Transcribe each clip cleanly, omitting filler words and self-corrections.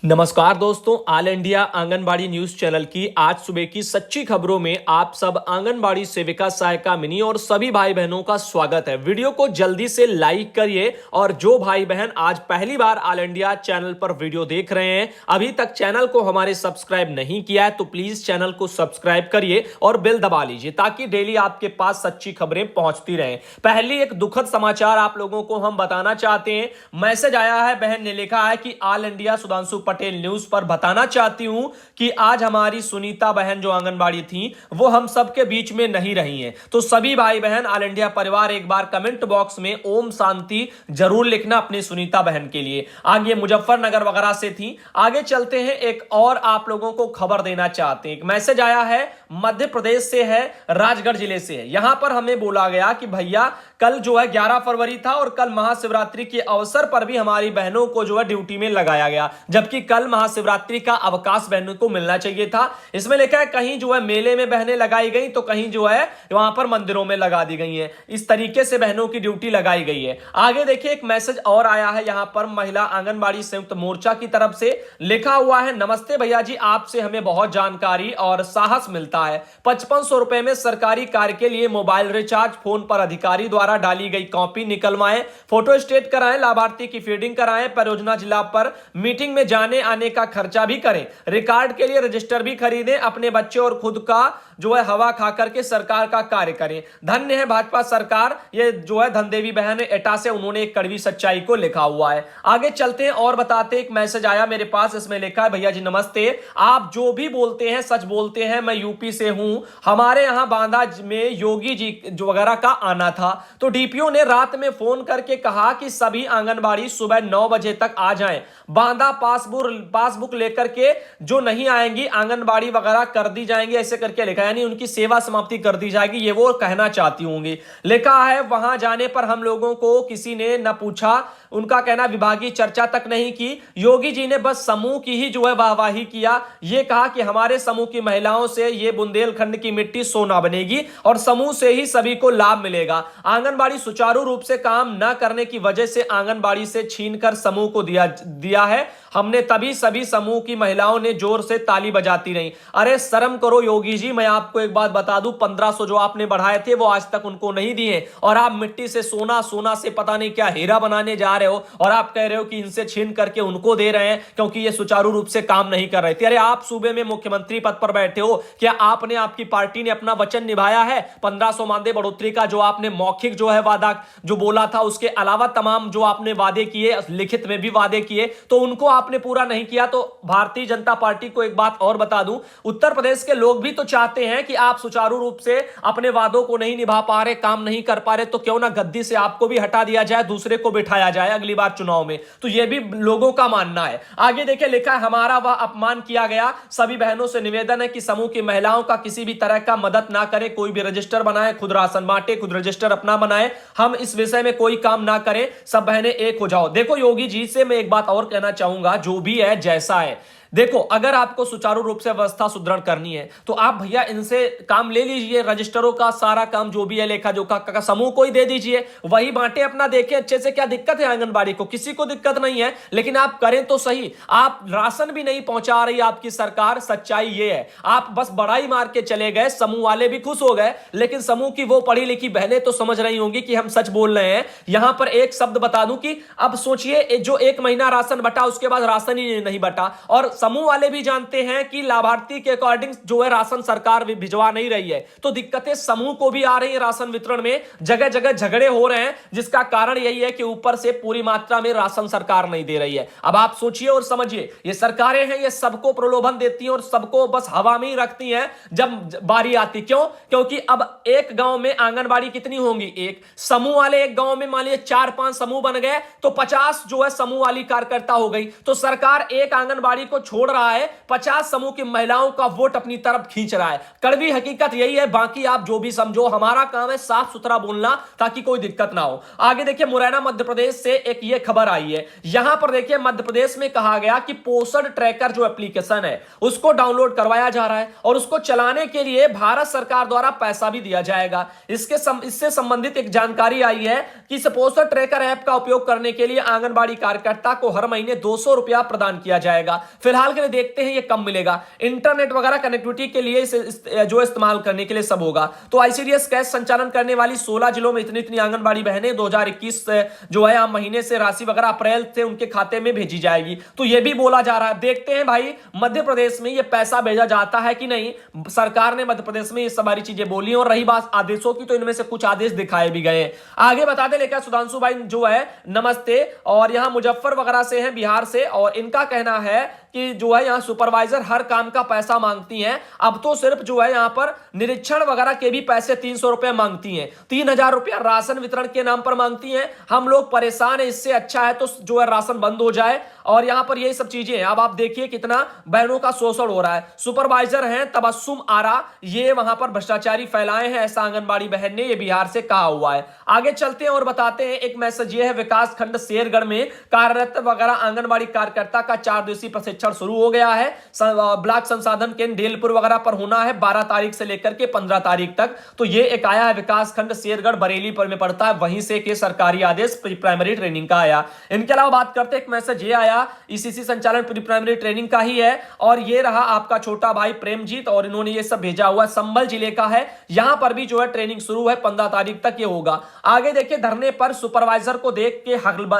नमस्कार दोस्तों, all India anganwadi news channel की आज सुबह की सच्ची खबरों में आप सब आंगनबाड़ी सेविका, सहायिका, मिनी और सभी भाई बहनों का स्वागत है। वीडियो को जल्दी से लाइक करिए और जो भाई बहन आज पहली बार ऑल इंडिया चैनल पर वीडियो देख रहे हैं, अभी तक चैनल को हमारे सब्सक्राइब नहीं किया है तो प्लीज चैनल को सब्सक्राइब करिए और बेल दबा लीजिए ताकि डेली आपके पास सच्ची खबरें पहुंचती रहें। पहली एक दुखद समाचार आप लोगों को हम बताना चाहते हैं। मैसेज आया है, बहन ने लिखा है कि all India Sudhanshu Patel news पर बताना चाहती हूं कि आज हमारी सुनीता बहन जो आंगनबाड़ी थी वो हम सबके बीच में नहीं रही हैं। तो सभी भाई बहन, ऑल इंडिया परिवार, एक बार कमेंट बॉक्स में ओम शांति जरूर लिखना अपनी सुनीता बहन के लिए। आगे मुजफ्फरनगर वगैरह से थी। आगे चलते हैं, एक और आप लोगों को खबर देना चाहते हैं। एक मैसेज आया है, मध्य प्रदेश से है, राजगढ़ जिले से है। यहां पर हमें बोला गया कि भैया कल जो है 11 फरवरी था और कल महाशिवरात्रि के अवसर पर भी हमारी बहनों को जो है ड्यूटी में लगाया गया, जबकि कल महाशिवरात्रि का अवकाश बहनों को मिलना चाहिए था। इसमें लिखा है कहीं जो है मेले में बहनें लगाई गई तो कहीं जो है वहां पर मंदिरों में लगा दी गई हैं। इस तरीके से बहनों की ड्यूटी लगाई गई है। आगे देखिए, एक मैसेज और आया है यहां पर महिला आंगनबाड़ी संयुक्त मोर्चा की तरफ से। लिखा हुआ है, नमस्ते भैया जी, आपसे हमें बहुत जानकारी और साहस मिलता है। 5500 रुपए में सरकारी कार्य के लिए मोबाइल रिचार्ज, फोन पर अधिकारी द्वारा डाली गई कॉपी निकलवाएं, फोटो स्टेट कराएं, लाभार्थी की फीडिंग कराएं, परियोजना जिला पर मीटिंग में जाने आने का खर्चा भी करें, रिकॉर्ड के लिए रजिस्टर भी खरीदें, अपने बच्चे और खुद का जो है हवा खा करके सरकार का कार्य करें। धन्य है भाजपा सरकार। ये जो है धनदेवी बहन एटा से उन्होंने एक कड़वी सच्चाई को लिखा हुआ है। आगे चलते हैं और बताते हैं। एक मैसेज आया मेरे पास, इसमें लिखा है, भैया जी नमस्ते, आप जो भी बोलते हैं सच बोलते हैं। मैं यूपी से हूं। हमारे यहां बांदा में योगी जी जो वगैरह का आना था तो डीपीओ ने रात में फोन करके कहा कि सभी आंगनबाड़ी सुबह 9 बजे तक आ जाएं। बांदा पासबुक लेकर के जो नहीं आएंगी आंगनबाड़ी वगैरह कर दी जाएंगी, ऐसे करके लिखा है, यानी उनकी सेवा समाप्ति कर दी जाएगी, ये वो कहना चाहती होंगी। लिखा है, वहां जाने पर हम लोगों को किसी ने न पूछा, उनका कहना विभागीय चर्चा तक नहीं की। योगी जी ने बस समूह की ही जो है वाहवाही किया। ये कहा कि हमारे समूह की महिलाओं से ये बुंदेलखंड की मिट्टी सोना बनेगी और समूह से ही सभी को लाभ मिलेगा। आंगनबाड़ी सुचारू रूप से काम न करने की वजह से आंगनबाड़ी से छीनकर समूह को दिया है हमने, तभी सभी समूह की महिलाओं ने जोर से ताली बजाती रही। अरे शर्म करो योगी जी, मैं आपको एक बात बता दूं, 1500 जो आपने बढ़ाए थे वो आज तक उनको नहीं दिए और आप मिट्टी से सोना, सोना से पता नहीं क्या हीरा बनाने जा रहे हो और आप कह रहे हो कि इनसे छीन करके उनको दे रहे हैं क्योंकि ये सुचारू रूप से काम नहीं कर रहे थे। अरे आप सूबे में मुख्यमंत्री पद पर बैठे हो, क्या आपने, आपकी पार्टी ने अपना वचन निभाया है? 1500 मानदेय बढ़ोतरी का जो आपने मौखिक जो है वादा जो बोला था, उसके अलावा तमाम जो आपने वादे किए, लिखित में भी वादे किए, तो उनको आपने पूरा नहीं किया। तो भारतीय जनता पार्टी को एक बात और बता दूं, उत्तर प्रदेश के लोग भी तो चाहते हैं कि आप सुचारू रूप से अपने वादों को नहीं निभा पा रहे, काम नहीं कर पा रहे, तो क्यों ना गद्दी से आपको भी हटा दिया जाए, दूसरे को बिठाया जाए अगली बार चुनाव में। तो यह भी लोगों का मानना है। आगे देखिए, लिखा है, हमारा वह अपमान किया गया। सभी बहनों से निवेदन है कि समूह की महिलाओं का किसी भी तरह का मदद ना करें, कोई भी रजिस्टर बनाए, खुद राशन बांटे, खुद रजिस्टर अपना बनाए, हम इस विषय में कोई काम ना करें, सब बहनें एक हो जाओ। देखो योगी जी से मैं एक बात और कहना चाहूंगा, जो भी है जैसा है, देखो अगर आपको सुचारू रूप से व्यवस्था सुदृढ़ करनी है तो आप भैया इनसे काम ले लीजिए, रजिस्टरों का सारा काम जो भी है लेखा जोखा का समूह को ही दे दीजिए, वही बांटे अपना, देखें अच्छे से। क्या दिक्कत है आंगनबाड़ी को? किसी को दिक्कत नहीं है, लेकिन आप करें तो सही। आप राशन भी नहीं पहुंचा रही आपकी सरकार, सच्चाई ये है। आप बस बड़ाई मार के चले गए, समूह वाले भी खुश हो गए, लेकिन समूह की वो पढ़ी लिखी बहनें तो समझ रही होंगी कि हम सच बोल रहे हैं। यहां पर एक शब्द बता दूं कि अब सोचिए, जो 1 महीना राशन बटा उसके बाद राशन ही नहीं बटा, और समूह वाले भी जानते हैं कि लाभार्थी के अकॉर्डिंग जो है राशन सरकार भिजवा नहीं रही है, तो दिक्कतें समूह को भी आ रही है। राशन वितरण में जगह जगह झगड़े हो रहे हैं, जिसका कारण यही है कि ऊपर से पूरी मात्रा में राशन सरकार नहीं दे रही है। अब आप सोचिए और समझिए, ये सरकारें हैं, ये सबको प्रलोभन देती हैं और सबको बस हवा में ही रखती हैं जब बारी आती। क्यों? क्योंकि अब एक गांव में आंगनबाड़ी कितनी होंगी? एक समूह वाले एक गांव में मान लीजिए 4-5 समूह बन गए तो 50 जो है समूह वाली कार्यकर्ता हो गई, तो सरकार एक आंगनबाड़ी को छोड़ रहा है, 50 समूह की महिलाओं का वोट अपनी तरफ खींच रहा है। कड़वी हकीकत यही है, बाकी आप जो भी समझो, हमारा काम है साफ सुथरा बोलना ताकि कोई दिक्कत ना हो। आगे देखिए, मुरैना मध्य प्रदेश से एक ये खबर आई है। यहां पर देखिए मध्य प्रदेश में कहा गया कि पोषण ट्रैकर जो एप्लीकेशन है उसको डाउनलोड करवाया जा रहा है और उसको चलाने के लिए भारत सरकार द्वारा पैसा भी दिया जाएगा। इससे संबंधित एक जानकारी आई है कि इस पोषण ट्रैकर ऐप का उपयोग करने के लिए आंगनबाड़ी कार्यकर्ता को हर महीने 200 रुपया प्रदान किया जाएगा। फिलहाल के लिए देखते हैं ये कब मिलेगा। इंटरनेट वगैरह कनेक्टिविटी के लिए जो इस्तेमाल करने के लिए सब होगा। तो आईसीडीएस कैश संचालन करने वाली 16 जिलों में इतनी आंगनबाड़ी बहनें 2021 जो है महीने से राशि वगैरह अप्रैल से उनके खाते में भेजी जाएगी। तो यह भी बोला जा रहा है, देखते हैं भाई मध्य प्रदेश में यह पैसा भेजा जाता है कि नहीं। सरकार ने मध्य प्रदेश में ये सारी चीजें बोली और रही बात आदेशों की, तो इनमें से कुछ आदेश दिखाए भी गए। आगे बता दें लेकर सुधांशु भाई जो है नमस्ते, और यहां मुजफ्फर वगैरह से हैं, बिहार से, और इनका कहना है कि जो है यहां सुपरवाइजर हर काम का पैसा मांगती हैं। अब तो सिर्फ जो है यहां पर निरीक्षण वगैरह के भी पैसे 300 रुपए मांगती हैं। 3000 रुपया राशन वितरण के नाम पर मांगती हैं। हम लोग परेशान है, इससे अच्छा है तो जो है राशन बंद हो जाए। और यहां पर यही सब चीजें हैं। अब आप देखिए कितना बहनों का शोषण हो रहा है। सुपरवाइजर हैं तबस्सुम आरा, ये वहां पर भ्रष्टाचारी फैलाए हैं, ऐसा आंगनबाड़ी बहन ने ये बिहार से कहा हुआ है। आगे चलते हैं और बताते हैं एक मैसेज ये है, विकास खंड शेरगढ़ में कार्यरत वगैरह आंगनबाड़ी कार्यकर्ता का 4 दिवसीय प्रशिक्षण शुरू हो गया है। ब्लॉक संसाधन केंद्र ढेलपुर वगैरह पर होना है 12 तारीख से लेकर के 15 तारीख तक। तो ये एक आया है विकास खंड शेरगढ़ बरेली पर में पड़ता है, वहीं से के सरकारी आदेश प्री प्राइमरी ट्रेनिंग का आया। इनके अलावा बात करते हैं, एक मैसेज ये आया ईसीसी संचालन प्री प्राइमरी ट्रेनिंग का ही है, और ये रहा आपका छोटा भाई प्रेमजीत, और इन्होंने ये सब भेजा हुआ संभल जिले का है। यहां पर भी जो है ट्रेनिंग शुरू है, 15 तारीख तक ये होगा। आगे देखिए, धरने पर सुपरवाइजर को देख के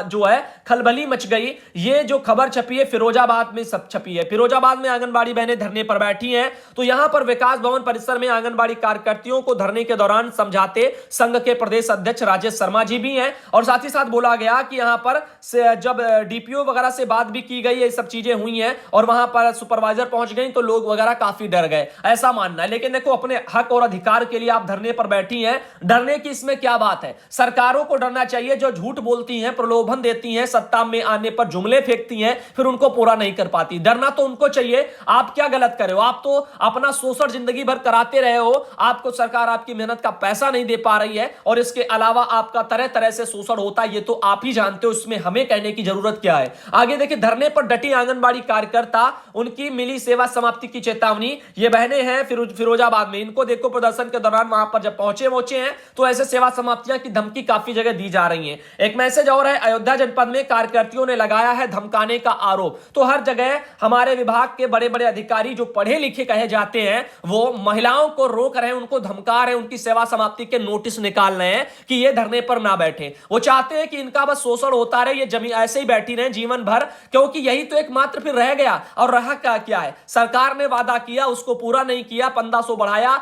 जो है खलबली मच गई। ये जो खबर छपी है फिरोजाबाद में सब छपी है। फिरोजाबाद में आंगनबाड़ी बहनें धरने पर बैठी हैं। तो यहां पर विकास भवन परिसर में आंगनबाड़ी कार्यकर्तियों को धरने के दौरान समझाते संघ के प्रदेश अध्यक्ष राजेश शर्मा जी भी हैं, और साथ ही साथ बोला गया कि यहां पर जब डीपीओ वगैरह से बात भी की गई, ये सब चीजें हुई हैं और वहां पर सुपरवाइजर पहुंच गई तो लोग वगैरह काफी डर गए, ऐसा मानना है। लेकिन देखो, अपने हक और अधिकार के लिए आप धरने पर बैठी हैं, डरने की इसमें क्या बात है। सरकारों को डरना चाहिए जो झूठ बोलती हैं, प्रलोभन देती हैं, सत्ता में आने पर जुमले फेंकती हैं, फिर उनको पूरा नहीं कर पाती। डरना तो उनको चाहिए। आप क्या गलत करे हो? आप तो अपना शोषण जिंदगी भर कराते रहे हो। आपको सरकार आपकी मेहनत का पैसा नहीं दे पा रही है, और इसके अलावा आपका तरह तरह से शोषण होता है, ये तो आप ही जानते हो, इसमें हमें कहने की जरूरत क्या है। आगे देखिए, धरने पर डटी आंगनबाड़ी कार्यकर्ता, उनकी मिली सेवा समाप्ति की चेतावनी। ये बहनें हैं फिरोजाबाद में, इनको देखो प्रदर्शन के दौरान वहां पर जब पहुंचे हैं तो ऐसे सेवा समाप्तियां की धमकी काफी जगह दी जा रही है। एक मैसेज और है, अयोध्या जनपद में कार्यकर्तियों ने लगाया है धमकाने का आरोप। तो हर जगह हमारे विभाग के बड़े बड़े अधिकारी जो पढ़े लिखे कहे जाते हैं, वो महिलाओं को रोक रहे हैं, उनको धमका रहे हैं, उनकी सेवा समाप्ति के नोटिस निकाल रहे हैं कि ये धरने पर ना बैठे। वो चाहते हैं कि इनका बस शोषण होता रहे, ये जमीन ऐसे ही बैठी रहे जीवन भर, क्योंकि यही तो एकमात्र फिर रह गया। और रहा क्या है, सरकार ने वादा किया उसको पूरा नहीं किया, 1500 बढ़ाया,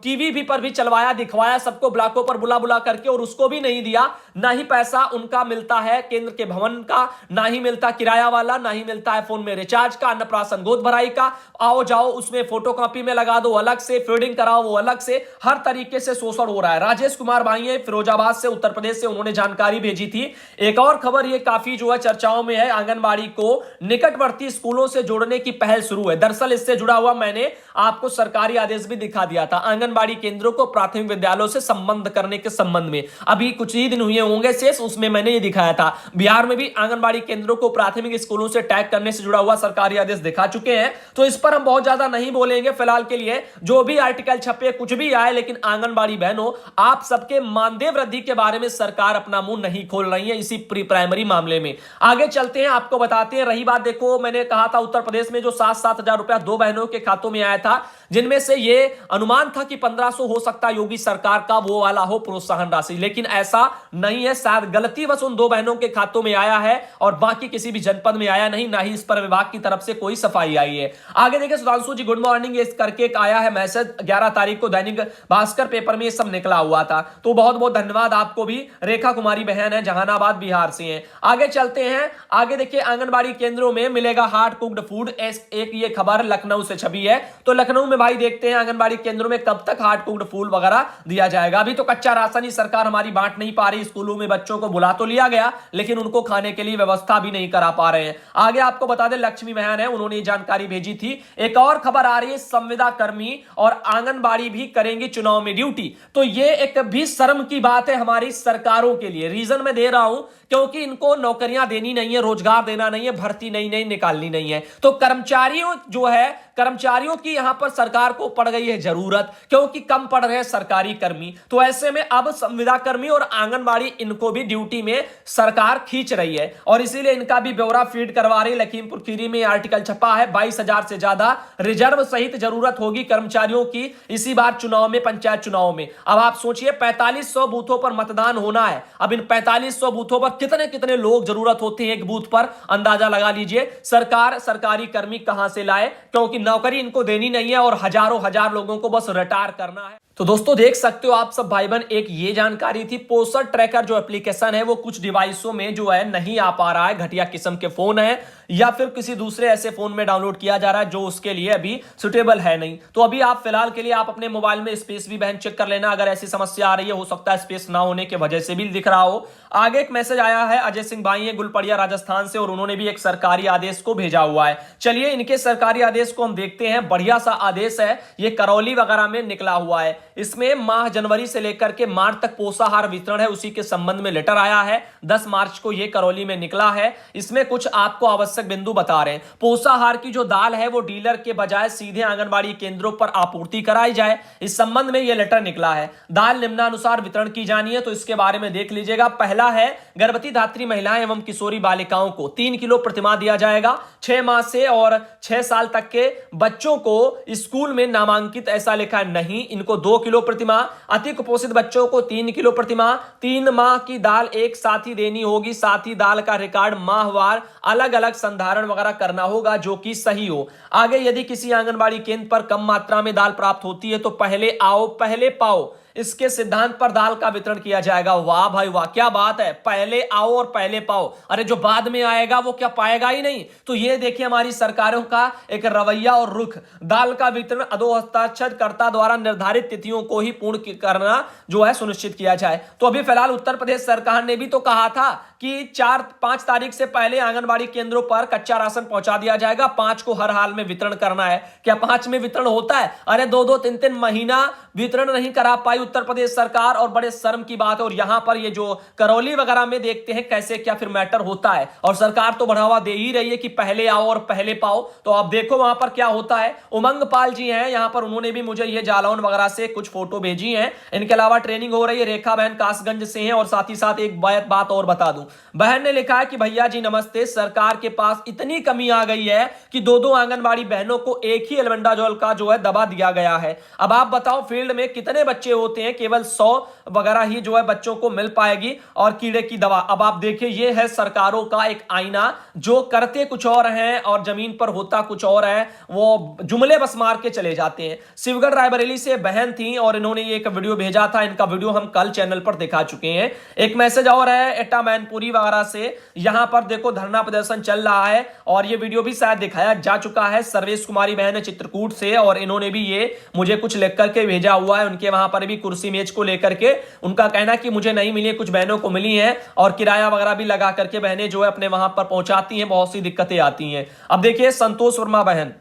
टीवी भी पर भी चलवाया, दिखवाया सबको, ब्लॉकों पर बुला बुला करके, और उसको भी नहीं दिया। ना ही पैसा उनका मिलता है केंद्र के भवन का, ना ही मिलता किराया वाला, ना ही मिलता है फोन में रिचार्ज का, अन्नप्राशन गोद भराई का, आओ जाओ उसमें फोटोकॉपी में लगा दो अलग से, फीडिंग कराओ वो अलग से, हर तरीके से शोषण हो रहा है। राजेश कुमार भाई है फिरोजाबाद से, उत्तर प्रदेश से, उन्होंने जानकारी भेजी थी। एक और खबर ये काफी जो है चर्चाओं में है, आंगनबाड़ी को निकटवर्ती स्कूलों से जोड़ने की पहल शुरू है। दरअसल इससे जुड़ा हुआ मैंने आपको सरकारी आदेश भी दिखा दिया था, आंगनबाड़ी केंद्रों को प्राथमिक विद्यालयों से संबंध करने के संबंध में। अभी कुछ ही दिन हुए होंगे शेष, उसमें मैंने ये दिखाया था। बिहार में भी आंगनबाड़ी केंद्रों को प्राथमिक स्कूलों से टैग करने से जुड़ा हुआ सरकारी आदेश दिखा चुके हैं। तो इस पर हम बहुत ज्यादा नहीं बोलेंगे फिलहाल के लिए, जो भी आर्टिकल छपे कुछ भी आए, लेकिन आंगनबाड़ी बहनों, आप सबके मानदेय वृद्धि के बारे में सरकार अपना मुंह नहीं खोल रही है इसी प्री प्राइमरी मामले में। आगे चलते हैं, आपको बताते हैं। रही बात, देखो मैंने कहा था उत्तर प्रदेश में जो 7-7 हजार रुपया 2 बहनों के खातों में आया था, जिनमें से ये अनुमान था कि 1500 हो सकता है योगी सरकार का वो वाला हो प्रोत्साहन राशि, लेकिन ऐसा नहीं है। शायद गलतीवश उन 2 बहनों के खातों में आया है और बाकी किसी भी जनपद में आया नहीं, ना ही इस पर विभाग की तरफ से कोई सफाई आई है। आगे देखिए, सुधांशु जी गुड मॉर्निंग, इस करके एक आया है मैसेज 11 तारीख को दैनिक भास्कर पेपर में ये सब निकला हुआ था। तो बहुत बहुत धन्यवाद आपको भी। रेखा कुमारी बहन है, जहानाबाद बिहार से हैं। आगे चलते हैं, आगे देखिए, आंगनबाड़ी केंद्रों में मिलेगा हार्ड कुक्ड फूड, एक ये खबर लखनऊ से छपी है। तो लखनऊ में भाई देखते हैं आंगनबाड़ी केंद्रों में कब तक हार्ड कुक्ड फूड वगैरह दिया जाएगा। अभी तो कच्चा राशन ही सरकार हमारी बांट नहीं पा रही, स्कूलों में बच्चों को बुला तो लिया गया, लेकिन उनको खाने के लिए व्यवस्था भी नहीं करा पा रहे हैं। आगे आपको बता दें, लक्ष्य लक्ष्मी बहन है, उन्होंने ये जानकारी भेजी थी। एक और खबर आ रही है, संविदा कर्मी और आंगनबाड़ी भी करेंगे चुनाव में ड्यूटी। तो ये एक भी शर्म की बात है हमारी सरकारों के लिए। रीजन मैं दे रहा हूं क्योंकि इनको नौकरियां देनी नहीं है, रोजगार देना नहीं है, भर्ती नई नई निकालनी नहीं है। तो कर्मचारियों जो है, कर्मचारियों की यहां पर सरकार को पड़ गई है जरूरत, क्योंकि कम पड़ रहे हैं सरकारी कर्मी। तो ऐसे में अब संविदा कर्मी और आंगनबाड़ी इनको भी ड्यूटी में सरकार खींच रही है और इसीलिए इनका भी ब्यौरा फीड करवा रही। लखीमपुर खीरी में आर्टिकल छपा है, 22,000 से ज्यादा रिजर्व सहित जरूरत होगी कर्मचारियों की इसी बार चुनाव में, पंचायत चुनाव में। अब आप सोचिए 4500 बूथों पर मतदान होना है। अब इन 4500 बूथों पर कितने कितने लोग जरूरत होते हैं एक बूथ पर, अंदाजा लगा लीजिए सरकार सरकारी कर्मी कहां से लाए, क्योंकि नौकरी इनको देनी नहीं है और हजारों हजार लोगों को बस रिटायर करना है। तो दोस्तों देख सकते हो आप सब भाई बहन, एक ये जानकारी थी। पोस्टर ट्रैकर जो एप्लीकेशन है वो कुछ डिवाइसों में जो है नहीं आ पा रहा है, घटिया किस्म के फोन है या फिर किसी दूसरे ऐसे फोन में डाउनलोड किया जा रहा है जो उसके लिए अभी सुटेबल है नहीं। तो अभी आप फिलहाल के लिए आप अपने मोबाइल में स्पेस भी बहन चेक कर लेना, अगर ऐसी समस्या आ रही है, हो सकता है स्पेस ना होने की वजह से भी दिख रहा हो। आगे एक मैसेज आया है, अजय सिंह भाई है गुलपड़िया राजस्थान से, और उन्होंने भी एक सरकारी आदेश को भेजा हुआ है। चलिए इनके सरकारी आदेश को हम देखते हैं। बढ़िया सा आदेश है, ये करौली वगैरह में निकला हुआ है। इसमें माह जनवरी से लेकर के मार्च तक पोषाहार वितरण है, उसी के संबंध में लेटर आया है। 10 मार्च को ये करौली में निकला है। इसमें कुछ आपको आवश्यक बिंदु बता रहे हैं। पोषाहार की जो दाल है वो डीलर के बजाय सीधे आंगनबाड़ी केंद्रों पर आपूर्ति कराई जाए, इस संबंध में यह लेटर निकला है। दाल निम्नानुसार वितरण की जानी है, तो इसके बारे में देख लीजिएगा। पहला है, गर्भवती धात्री महिलाएं एवं किशोरी बालिकाओं को 3 किलो प्रतिमाह दिया जाएगा। 6 माह से और 6 साल तक के बच्चों को स्कूल में नामांकित, ऐसा लिखा नहीं, इनको 2 किलो प्रतिमाह। अति कुपोषित बच्चों को 3 किलो प्रतिमाह। 3 माह की दाल एक साथ ही देनी होगी, साथ ही दाल का रिकॉर्ड माहवार अलग अलग संधारण वगैरह करना होगा जो कि सही हो। आगे, यदि किसी आंगनबाड़ी केंद्र पर कम मात्रा में दाल प्राप्त होती है तो पहले आओ पहले पाओ, इसके सिद्धांत पर दाल का वितरण किया जाएगा। वाह भाई वाह, क्या बात है, पहले आओ और पहले पाओ। अरे जो बाद में आएगा वो क्या पाएगा ही नहीं। तो ये देखिए हमारी सरकारों का एक रवैया और रुख। दाल का वितरण अधोहस्ताक्षरकर्ता द्वारा निर्धारित तिथियों को ही पूर्ण करना जो है सुनिश्चित किया जाए। तो अभी फिलहाल उत्तर प्रदेश सरकार ने भी तो कहा था कि 4-5 तारीख से पहले आंगनबाड़ी केंद्रों पर कच्चा राशन पहुंचा दिया जाएगा, 5 को हर हाल में वितरण करना है। क्या 5 में वितरण होता है? अरे 2-2, 3-3 महीना वितरण नहीं करा पाई उत्तर प्रदेश सरकार, और बड़े शर्म की बात है। और यहां पर ये जो करौली वगैरह में देखते हैं कैसे क्या फिर मैटर होता है, और सरकार तो बढ़ावा दे ही रही है कि पहले आओ और पहले पाओ। तो आप देखो वहां पर क्या होता है। उमंग पाल जी हैं यहां पर, उन्होंने भी मुझे ये जालौन वगैरह से कुछ फोटो भेजी हैं। इनके अलावा ट्रेनिंग हो रही है, रेखा बहन कासगंज से हैं। और साथ ही साथ एक बात और बता दूं, बहन ने लिखा है कि भैया जी नमस्ते, सरकार के पास इतनी कमी आ गई है कि 2-2 आंगनबाड़ी बहनों को एक ही एल्बेंडाजोल का जो है दवा दिया गया है। अब आप बताओ फील्ड में कितने बच्चे होते हैं, केवल 100 वगैरह ही जो है बच्चों को मिल पाएगी, और कीड़े की दवा। अब आप देखिए, ये है सरकारों का एक आईना, जो करते कुछ और हैं और जमीन पर होता कुछ और है। वो जुमले बस मार के चले जाते हैं। शिवगढ़ रायबरेली से बहन थी और इन्होंने ये एक वीडियो भेजा था। इनका वीडियो हम कल चैनल पर दिखा चुके हैं। एक मैसेज और है एटा मैनपुरी वगैरह से, यहां पर देखो धरना प्रदर्शन चल रहा है और ये वीडियो भी शायद दिखाया जा चुका है। सर्वेश कुमारी बहन है चित्रकूट से, और इन्होंने भी ये मुझे कुछ लिख करके भेजा हुआ है। उनके वहां पर भी कुर्सी मेज को लेकर के उनका कहना कि मुझे नहीं मिली, कुछ बहनों को मिली है, और किराया वगैरह भी लगा करके बहनें जो है अपने वहां पर पहुंचाती हैं। बहुत सी दिक्कतें आती हैं। अब देखिए संतोष वर्मा बहन,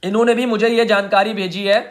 इन्होंने भी मुझे ये जानकारी भेजी है।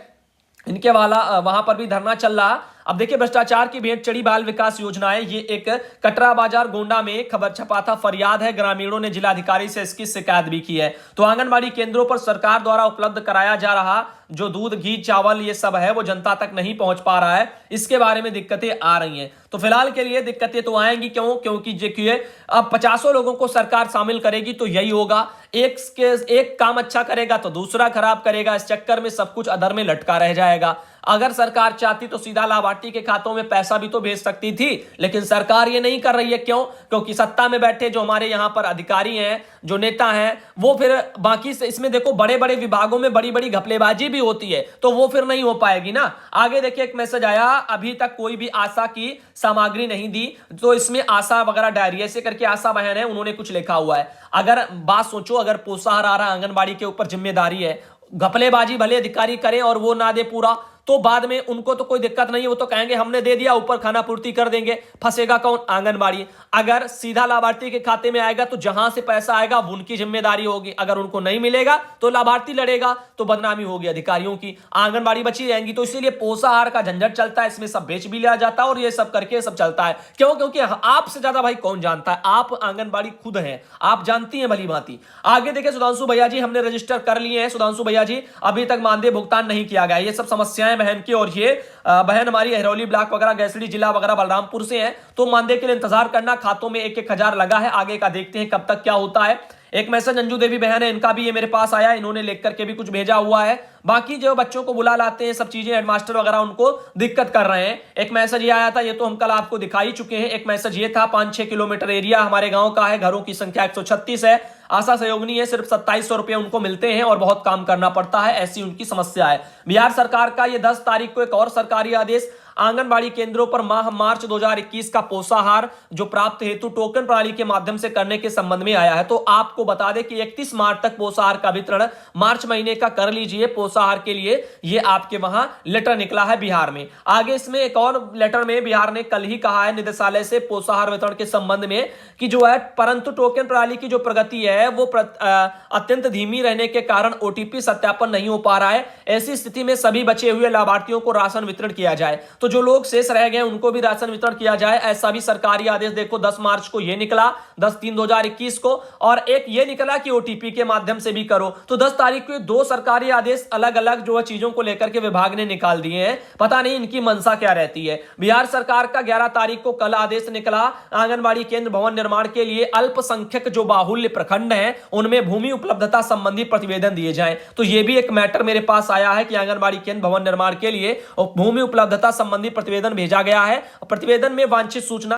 इनके वहां पर भी धरना चल रहा। अब देखिए, भ्रष्टाचार की भेंट चढ़ी बाल विकास योजनाएं, ये एक कटरा बाजार गोंडा में खबर छपा था। फरियाद है, ग्रामीणों ने जिलाधिकारी से इसकी शिकायत भी की है। तो आंगनबाड़ी केंद्रों पर सरकार द्वारा उपलब्ध कराया जा रहा जो दूध, घी, चावल ये सब है वो जनता तक नहीं पहुंच पा रहा है, इसके बारे में दिक्कतें आ रही हैं। तो फिलहाल के लिए दिक्कतें तो आएंगी, क्योंकि देखिए अब 50 लोगों को सरकार शामिल करेगी तो यही होगा। एक काम अच्छा करेगा तो दूसरा खराब करेगा, इस चक्कर में सब कुछ अधर में लटका रह जाएगा। अगर सरकार चाहती तो सीधा लाभार्थी के खातों में पैसा भी तो भेज सकती थी, लेकिन सरकार ये नहीं कर रही है। क्यों? क्योंकि सत्ता में बैठे जो हमारे यहाँ पर अधिकारी हैं, जो नेता हैं, वो फिर बाकी से इसमें देखो बड़े बड़े विभागों में बड़ी बड़ी घपलेबाजी भी होती है, तो वो फिर नहीं हो पाएगी ना। आगे देखिए एक मैसेज आया, अभी तक कोई भी आशा की सामग्री नहीं दी, तो इसमें आशा वगैरह डायरी ऐसे करके आशा बहन है, उन्होंने कुछ लिखा हुआ है। अगर बात सोचो, अगर पोषाहार आ रहा आंगनबाड़ी के ऊपर जिम्मेदारी है, घपलेबाजी भले अधिकारी करें और वो ना दे पूरा, तो बाद में उनको तो कोई दिक्कत नहीं है, वो तो कहेंगे हमने दे दिया, ऊपर खाना पूर्ति कर देंगे। फंसेगा कौन? आंगनबाड़ी। अगर सीधा लाभार्थी के खाते में आएगा तो जहां से पैसा आएगा वो उनकी जिम्मेदारी होगी, अगर उनको नहीं मिलेगा तो लाभार्थी लड़ेगा, तो बदनामी होगी अधिकारियों की, आंगनबाड़ी बची रहेंगी। तो इसीलिए पोषाहार का झंझट चलता है, इसमें सब बेच भी लिया जाता है और ये सब करके सब चलता है। क्यों? क्योंकि आपसे ज्यादा भाई कौन जानता है, आप आंगनबाड़ी खुद हैं, आप जानती हैं भली भांति। आगे देखिए सुधांशु भैया जी, हमने रजिस्टर कर लिए हैं सुधांशु भैया जी, अभी तक मानदेय भुगतान नहीं किया गया। ये सब समस्याएं बहन की, और ये बहन हमारी हिरौली ब्लॉक वगैरह, गैसडी जिला वगैरह बलरामपुर से है, तो मानदेय के लिए इंतजार करना। खातों में 1-1 हजार लगा है, आगे का देखते हैं कब तक क्या होता है। एक मैसेज अंजू देवी बहन है, इनका भी ये मेरे पास आया, इन्होंने लिख करके भी कुछ भेजा हुआ है। बाकी जो बच्चों को बुला लाते हैं सब चीजें, हेडमास्टर वगैरह उनको दिक्कत कर रहे हैं। एक मैसेज ये आया था, ये तो हम कल आपको दिखा ही चुके हैं। एक मैसेज ये था, 5-6 किलोमीटर एरिया हमारे गांव का है, घरों की संख्या 136 है, आशा सहयोगनी है, सिर्फ 2700 रुपए उनको मिलते हैं और बहुत काम करना पड़ता है, ऐसी उनकी समस्या है। बिहार सरकार का ये 10 तारीख को एक और सरकारी आदेश, आंगनबाड़ी केंद्रों पर माह मार्च 2021 का पोषाहार जो प्राप्त हेतु टोकन प्रणाली के माध्यम से करने के संबंध में आया है। तो आपको बता दें कि 31 मार्च तक पोषाहार का वितरण मार्च महीने का कर लीजिए पोषाहार के लिए, ये आपके वहां लेटर निकला है बिहार में। आगे इसमें एक और लेटर में बिहार ने कल ही कहा है निदेशालय से पोषाहार वितरण के संबंध में कि जो है, परंतु टोकन प्रणाली की जो प्रगति है वो अत्यंत धीमी रहने के कारण ओटीपी सत्यापन नहीं हो पा रहा है। ऐसी स्थिति में सभी बचे हुए लाभार्थियों को राशन वितरण किया जाए, तो जो लोग शेष रह गए उनको भी राशन वितरण किया जाए, ऐसा भी सरकारी आदेश देखो 10 मार्च को ये निकला, 10/3/2021 को, और एक ये निकला कि ओटीपी के माध्यम से भी करो। तो 10 तारीख को 2 सरकारी आदेश अलग अलग जो है चीजों को लेकर के विभाग ने निकाल दिए हैं। पता नहीं इनकी मंशा क्या रहती है। बिहार सरकार का 11 तारीख को कल आदेश निकला, आंगनबाड़ी केंद्र भवन निर्माण के लिए अल्पसंख्यक जो बाहुल्य प्रखंड हैं उनमें भूमि उपलब्धता संबंधी प्रतिवेदन दिए जाएं। तो ये भी एक मैटर मेरे पास आया है कि आंगनबाड़ी केंद्र भवन निर्माण के लिए भूमि उपलब्धता संबंधी प्रतिवेदन भेजा गया है। प्रतिवेदन में वांछित सूचना